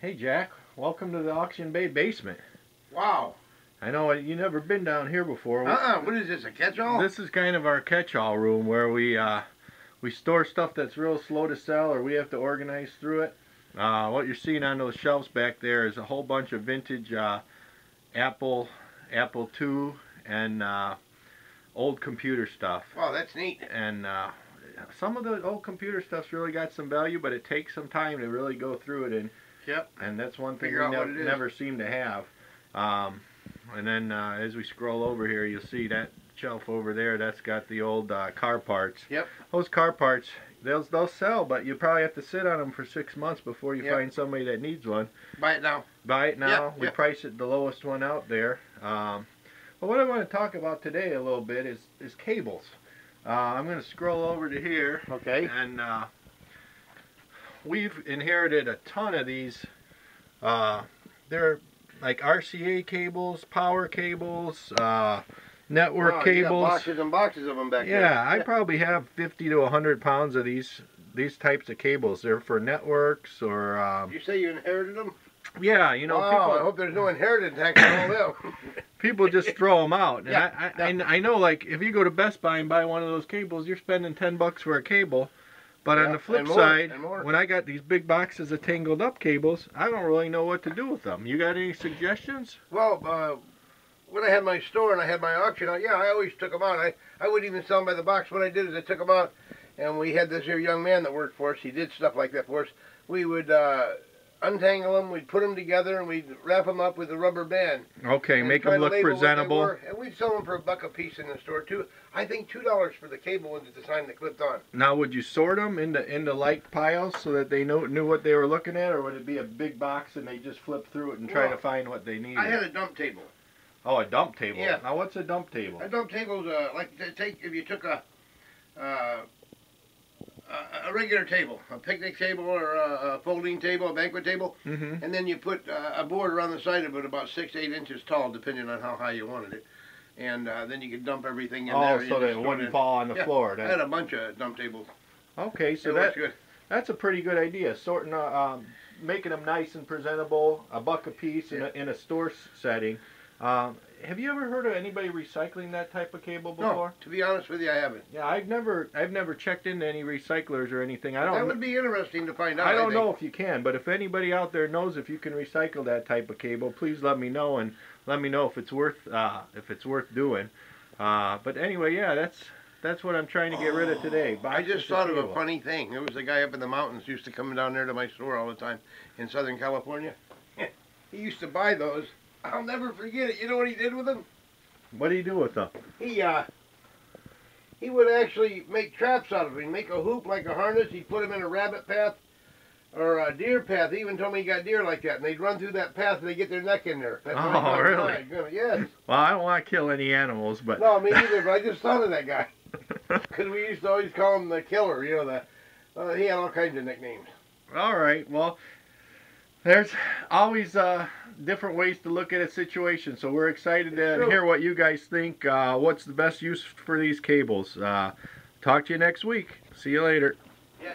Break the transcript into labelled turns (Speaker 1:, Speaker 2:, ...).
Speaker 1: Hey Jack, welcome to the Auction Bay basement.
Speaker 2: Wow.
Speaker 1: I know you never been down here before.
Speaker 2: What is this, a catch-all?
Speaker 1: This is kind of our catch-all room where we store stuff that's real slow to sell or we have to organize through it. What you're seeing on those shelves back there is a whole bunch of vintage Apple II and old computer stuff.
Speaker 2: Wow, that's neat.
Speaker 1: And some of the old computer stuff's really got some value, but it takes some time to really go through it, and that's one thing we never seem to have. And then as we scroll over here, you'll see that shelf over there. That's got the old car parts.
Speaker 2: Yep.
Speaker 1: Those car parts, they'll sell, but you probably have to sit on them for 6 months before you find somebody that needs one.
Speaker 2: Buy it now.
Speaker 1: Buy it now.
Speaker 2: Yep.
Speaker 1: We price it the lowest one out there. But what I want to talk about today a little bit is cables. I'm going to scroll over to here.
Speaker 2: Okay.
Speaker 1: And we've inherited a ton of these. They're like RCA cables, power cables, network cables.
Speaker 2: You got boxes and boxes of them back there.
Speaker 1: Yeah, I probably have 50 to 100 pounds of these types of cables. They're for networks or.
Speaker 2: You say you inherited them?
Speaker 1: Yeah, you know.
Speaker 2: Wow,
Speaker 1: people,
Speaker 2: I hope there's no inheritance tax on all them.
Speaker 1: People just throw them out. And
Speaker 2: Yeah.
Speaker 1: I know, like, if you go to Best Buy and buy one of those cables, you're spending $10 for a cable. But on the flip side, when I got these big boxes of tangled up cables, I don't really know what to do with them. You got any suggestions?
Speaker 2: Well, when I had my store and I had my auction out, I always took them out. I wouldn't even sell them by the box. What I did is I took them out, and we had this here young man that worked for us. He did stuff like that for us. We would untangle them, we'd put them together, and we'd wrap them up with a rubber band.
Speaker 1: Okay, make them look presentable.
Speaker 2: And we'd sell them for $1 a piece in the store too. I think $2 for the cable ones at the time that clipped on.
Speaker 1: Now, would you sort them into like piles so that they knew what they were looking at, or would it be a big box and they just flip through it and try to find what they needed?
Speaker 2: I had a dump table.
Speaker 1: Oh, a dump table.
Speaker 2: Yeah.
Speaker 1: Now, what's a dump table?
Speaker 2: A dump table is if you took a regular table, a picnic table or a folding table, a banquet table, and then you put a board around the side of it about 6 to 8 inches tall, depending on how high you wanted it. And then you could dump everything in there.
Speaker 1: Oh, so that it wouldn't fall on the floor.
Speaker 2: I had a bunch of dump tables.
Speaker 1: Okay, so that's a pretty good idea. Sorting, making them nice and presentable, $1 a piece in a store setting. Have you ever heard of anybody recycling that type of cable before?
Speaker 2: No, to be honest with you, I haven't.
Speaker 1: Yeah, I've never checked into any recyclers or anything.
Speaker 2: That would be interesting to find out.
Speaker 1: I don't know if you can, but if anybody out there knows if you can recycle that type of cable, please let me know, and let me know if it's worth doing. But anyway, yeah, that's what I'm trying to get rid of today.
Speaker 2: I just thought of a funny thing. There was a guy up in the mountains used to come down there to my store all the time in Southern California. He used to buy those. I'll never forget it. You know what he did with them?
Speaker 1: What do you do with them?
Speaker 2: He would actually make traps out of them. He'd make a hoop like a harness. He'd put them in a rabbit path or a deer path. He even told me he got deer like that. And they'd run through that path and they'd get their neck in there. That's
Speaker 1: oh, really?
Speaker 2: Yes.
Speaker 1: Well, I don't want to kill any animals, but...
Speaker 2: No, me either, but I just thought of that guy. Because we used to always call him the killer, you know. He had all kinds of nicknames.
Speaker 1: All right, well, there's always different ways to look at a situation, so we're excited to hear what you guys think. What's the best use for these cables? Talk to you next week. See you later.
Speaker 2: Yeah,